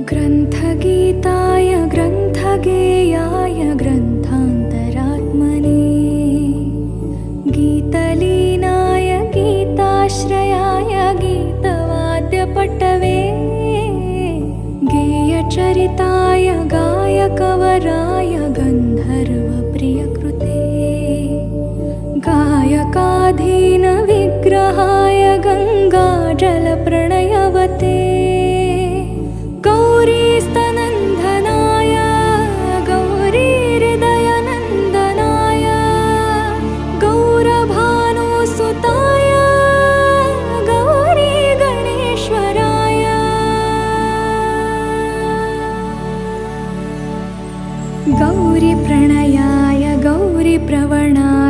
ग्रन्थगीताय ग्रन्थगेयाय ग्रन्थान्तरात्मने गीतलीनाय गीताश्रयाय गीतवाद्यपटवे गेयचरिताय गायकवराय गन्धर्वप्रियकृते गायकाधीनविग्रहाय गङ्गाजलप्रणयवते गौरीस्तनन्दनाय गौरीहृदयनन्दनाय गौरभानुसुताय गौरीगणेश्वराय गौरीप्रणयाय गौरीप्रवणाय